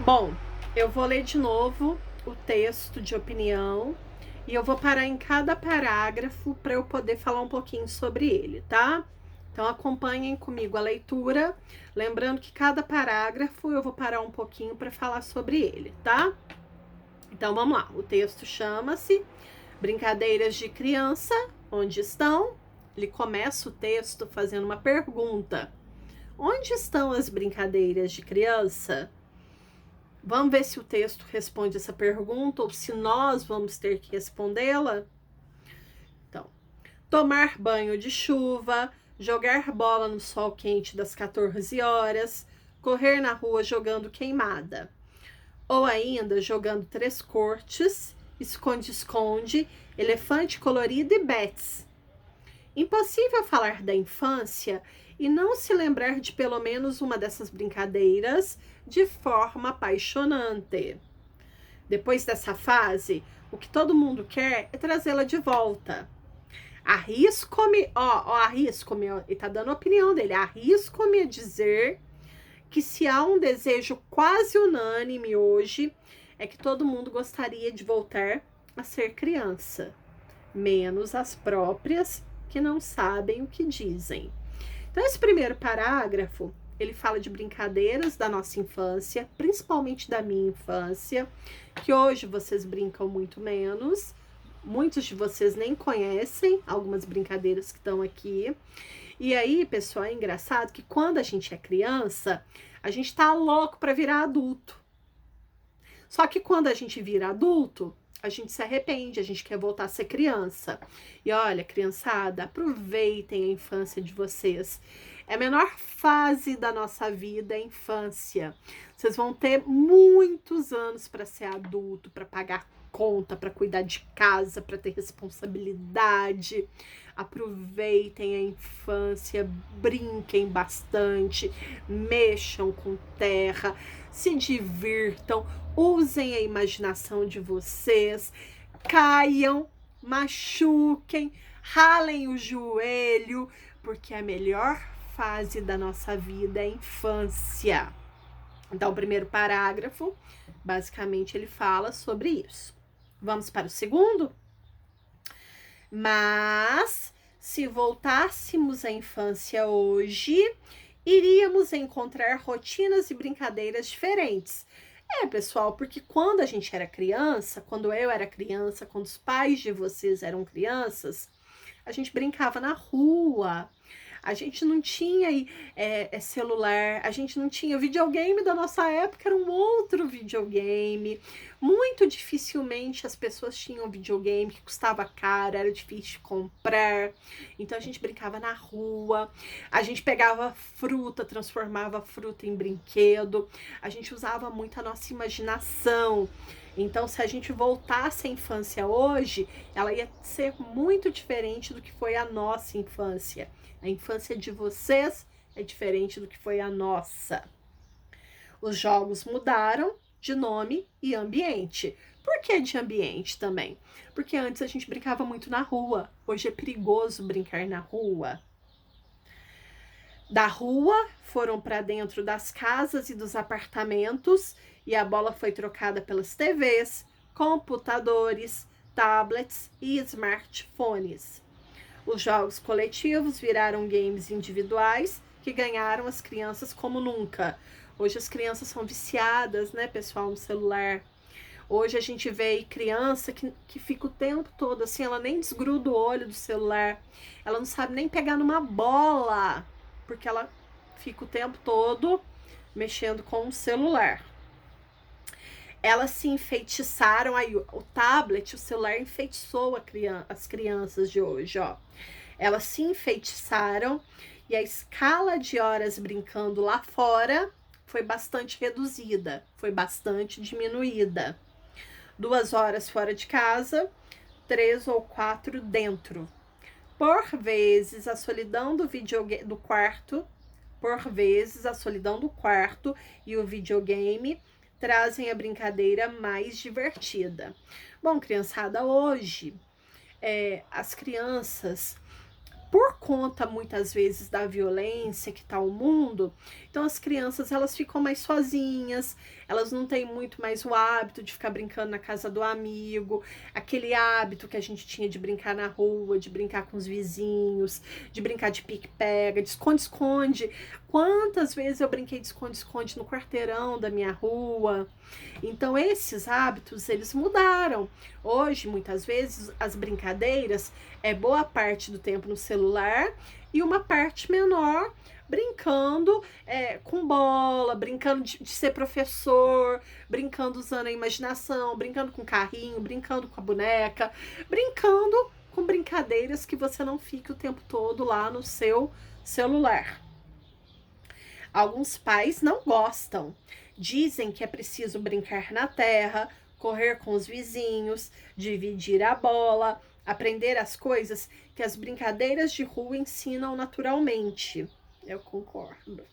Bom, eu vou ler de novo o texto de opinião e eu vou parar em cada parágrafo para eu poder falar um pouquinho sobre ele, tá? Então acompanhem comigo a leitura, lembrando que cada parágrafo eu vou parar um pouquinho para falar sobre ele, tá? Então vamos lá. O texto chama-se Brincadeiras de Criança, onde estão? Ele começa o texto fazendo uma pergunta. Onde estão as brincadeiras de criança? Vamos ver se o texto responde essa pergunta ou se nós vamos ter que respondê-la? Então, tomar banho de chuva, jogar bola no sol quente das 14 horas, correr na rua jogando queimada. Ou ainda jogando três cortes, esconde-esconde, elefante colorido e bets. Impossível falar da infância e não se lembrar de pelo menos uma dessas brincadeiras de forma apaixonante. Depois dessa fase, o que todo mundo quer é trazê-la de volta. Arrisco-me, ele tá dando a opinião dele, arrisco-me a dizer que se há um desejo quase unânime hoje, é que todo mundo gostaria de voltar a ser criança, menos as próprias que não sabem o que dizem. Então, esse primeiro parágrafo, ele fala de brincadeiras da nossa infância, principalmente da minha infância, que hoje vocês brincam muito menos. Muitos de vocês nem conhecem algumas brincadeiras que estão aqui. E aí, pessoal, é engraçado que quando a gente é criança, a gente tá louco para virar adulto. Só que quando a gente vira adulto, a gente se arrepende, a gente quer voltar a ser criança. E olha, criançada, aproveitem a infância de vocês. É a menor fase da nossa vida, é a infância. Vocês vão ter muitos anos para ser adulto, para pagar conta, para cuidar de casa, para ter responsabilidade. Aproveitem a infância, brinquem bastante, mexam com terra, se divirtam, usem a imaginação de vocês, caiam, machuquem, ralem o joelho, porque a melhor fase da nossa vida é a infância. Então, o primeiro parágrafo, basicamente, ele fala sobre isso. Vamos para o segundo? Mas, se voltássemos à infância hoje, iríamos encontrar rotinas e brincadeiras diferentes. Pessoal, porque quando a gente era criança, quando eu era criança, quando os pais de vocês eram crianças, a gente brincava na rua. A gente não tinha celular, a gente não tinha videogame da nossa época, era um outro videogame. Muito dificilmente as pessoas tinham videogame que custava caro, era difícil de comprar. Então a gente brincava na rua, a gente pegava fruta, transformava fruta em brinquedo, a gente usava muito a nossa imaginação. Então, se a gente voltasse à infância hoje, ela ia ser muito diferente do que foi a nossa infância. A infância de vocês é diferente do que foi a nossa. Os jogos mudaram de nome e ambiente. Por que de ambiente também? Porque antes a gente brincava muito na rua. Hoje é perigoso brincar na rua. Da rua foram para dentro das casas e dos apartamentos e a bola foi trocada pelas TVs, computadores, tablets e smartphones. Os jogos coletivos viraram games individuais que ganharam as crianças como nunca. Hoje as crianças são viciadas, né, pessoal, no celular. Hoje a gente vê criança que fica o tempo todo assim, ela nem desgruda o olho do celular. Ela não sabe nem pegar numa bola, porque ela fica o tempo todo mexendo com o celular. Elas se enfeitiçaram, aí o tablet, o celular enfeitiçou as crianças de hoje, ó. Elas se enfeitiçaram e a escala de horas brincando lá fora foi bastante reduzida, foi bastante diminuída. 2 horas fora de casa, 3 ou 4 dentro. Por vezes, a solidão do quarto, e o videogame trazem a brincadeira mais divertida. Bom, criançada, hoje as crianças, por conta muitas vezes da violência que tá o mundo, então as crianças elas ficam mais sozinhas, elas não têm muito mais o hábito de ficar brincando na casa do amigo, aquele hábito que a gente tinha de brincar na rua, de brincar com os vizinhos, de brincar de pique-pega, de esconde-esconde. Quantas vezes eu brinquei de esconde-esconde no quarteirão da minha rua? Então esses hábitos, eles mudaram. Hoje, muitas vezes, as brincadeiras é boa parte do tempo no celular e uma parte menor brincando com bola, brincando de ser professor, brincando usando a imaginação, brincando com carrinho, brincando com a boneca, brincando com brincadeiras que você não fique o tempo todo lá no seu celular. Alguns pais não gostam, dizem que é preciso brincar na terra, correr com os vizinhos, dividir a bola, aprender as coisas que as brincadeiras de rua ensinam naturalmente. Eu concordo.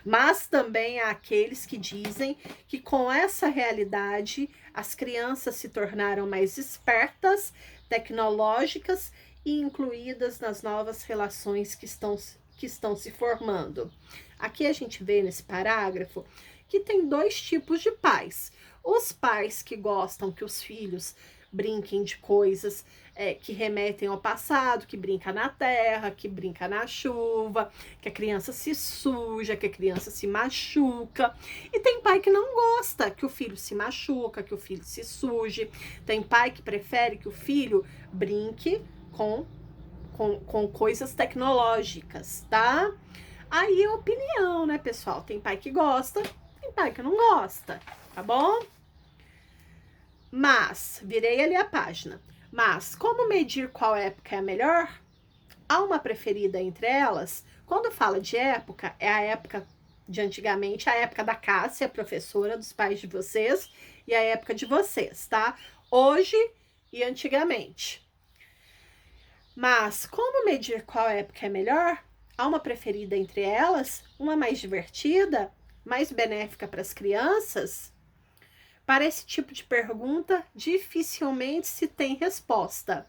Mas também há aqueles que dizem que com essa realidade as crianças se tornaram mais espertas, tecnológicas e incluídas nas novas relações que estão se formando. Aqui a gente vê nesse parágrafo que tem dois tipos de pais. Os pais que gostam que os filhos brinquem de coisas que remetem ao passado, que brinca na terra, que brinca na chuva, que a criança se suja, que a criança se machuca. E tem pai que não gosta que o filho se machuca, que o filho se suje. Tem pai que prefere que o filho brinque com coisas tecnológicas, tá? Aí é opinião, né, pessoal? Tem pai que gosta, tem pai que não gosta, tá bom? Mas, virei ali a página. Mas, como medir qual época é a melhor? Há uma preferida entre elas? Quando fala de época, é a época de antigamente, a época da Cássia, professora dos pais de vocês, e a época de vocês, tá? Hoje e antigamente. Mas, como medir qual época é melhor? Há uma preferida entre elas? Uma mais divertida? Mais benéfica para as crianças? Para esse tipo de pergunta, dificilmente se tem resposta.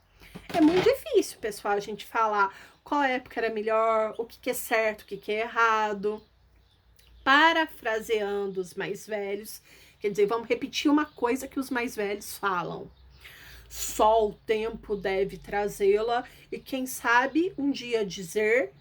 É muito difícil, pessoal, a gente falar qual época era melhor, o que é certo, o que é errado. Parafraseando os mais velhos, quer dizer, vamos repetir uma coisa que os mais velhos falam. Só o tempo deve trazê-la e quem sabe um dia dizer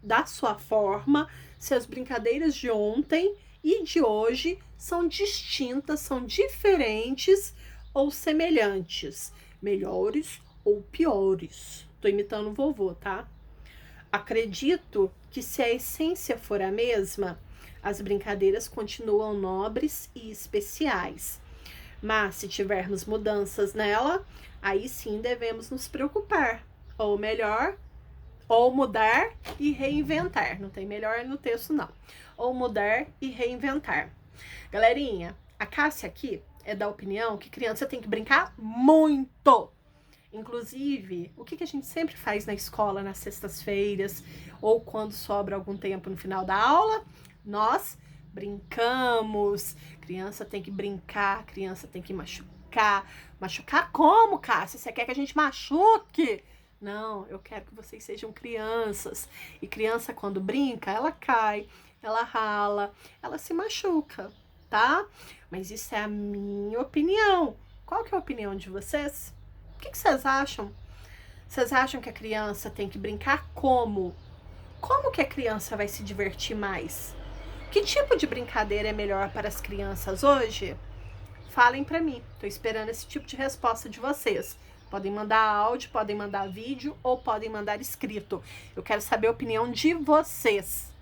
da sua forma se as brincadeiras de ontem e de hoje são distintas, são diferentes ou semelhantes, melhores ou piores. Tô imitando o vovô, tá? Acredito que se a essência for a mesma, as brincadeiras continuam nobres e especiais. Mas se tivermos mudanças nela, aí sim devemos nos preocupar. Ou melhor, ou mudar e reinventar. Não tem melhor no texto, não. Ou mudar e reinventar. Galerinha, a Cássia aqui é da opinião que criança tem que brincar muito. Inclusive, o que a gente sempre faz na escola, nas sextas-feiras, ou quando sobra algum tempo no final da aula, nós brincamos. Criança tem que brincar, criança tem que machucar. Machucar como, Cássia? Você quer que a gente machuque? Não, eu quero que vocês sejam crianças. E criança, quando brinca, ela cai, ela rala, ela se machuca, tá? Mas isso é a minha opinião. Qual que é a opinião de vocês? O que vocês acham? Vocês acham que a criança tem que brincar como? Como que a criança vai se divertir mais? Que tipo de brincadeira é melhor para as crianças hoje? Falem para mim. Tô esperando esse tipo de resposta de vocês. Podem mandar áudio, podem mandar vídeo ou podem mandar escrito. Eu quero saber a opinião de vocês.